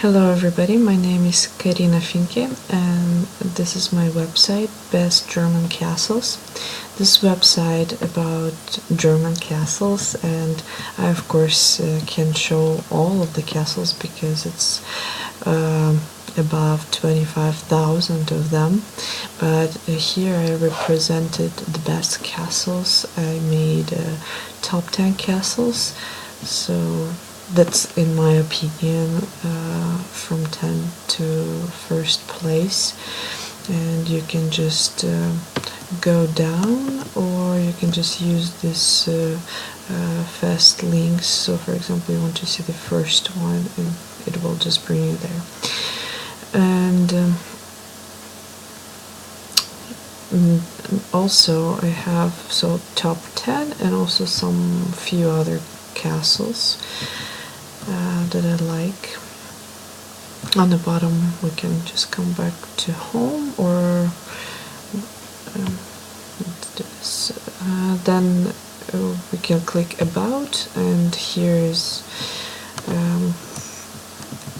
Hello everybody, my name is Karina Finke and this is my website, Best German Castles. This website about German castles, and I of course can show all of the castles because it's above 25,000 of them, but here I represented the best castles. I made top 10 castles, so that's in my opinion from 10 to first place, and you can just go down, or you can just use this fast links. So for example, you want to see the first one and it will just bring you there. And also I have top 10 and also some few other castles that I like. On the bottom we can just come back to home, or let's do this. Then we can click about, and here is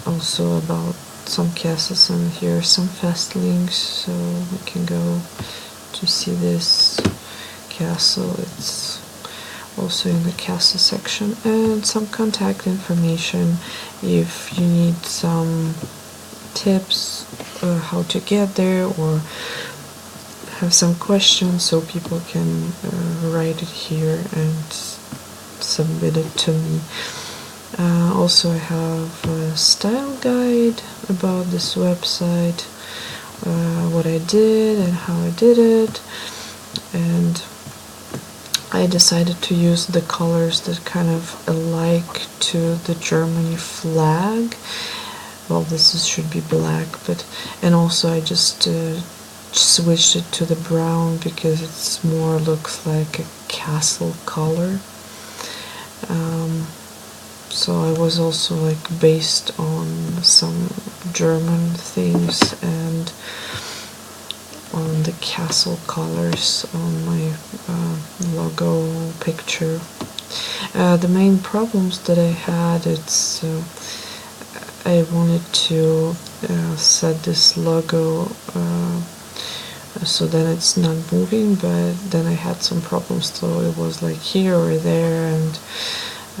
also about some castles, and here are some fast links, so we can go to see this castle. It's also in the castle section, and some contact information if you need some tips how to get there, or have some questions, so people can write it here and submit it to me. Also I have a style guide about this website, what I did and how I did it, and I decided to use the colors that kind of alike to the Germany flag. Well, should be black, and also I just switched it to the brown because it's more looks like a castle color. So I was also like based on some German things and on the castle colors on my logo picture. The main problems that I had, it's I wanted to set this logo so then it's not moving, but then I had some problems, so it was like here or there, and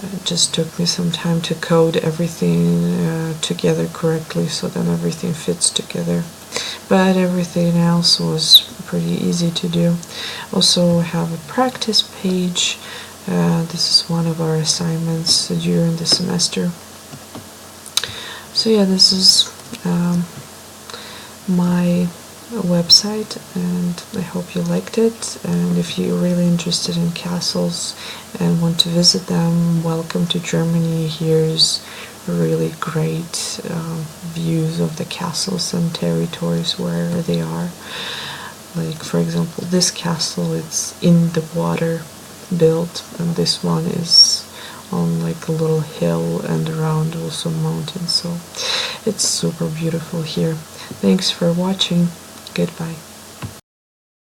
it just took me some time to code everything together correctly, so then everything fits together. But everything else was pretty easy to do. Also, I have a practice page. This is one of our assignments during the semester. So yeah, this is my website, and I hope you liked it. And if you're really interested in castles and want to visit them, welcome to Germany. Here's really great views of the castles and territories where they are. Like for example, this castle, it's in the water built, and this one is on like a little hill and around also mountains, so it's super beautiful here. Thanks for watching. Goodbye.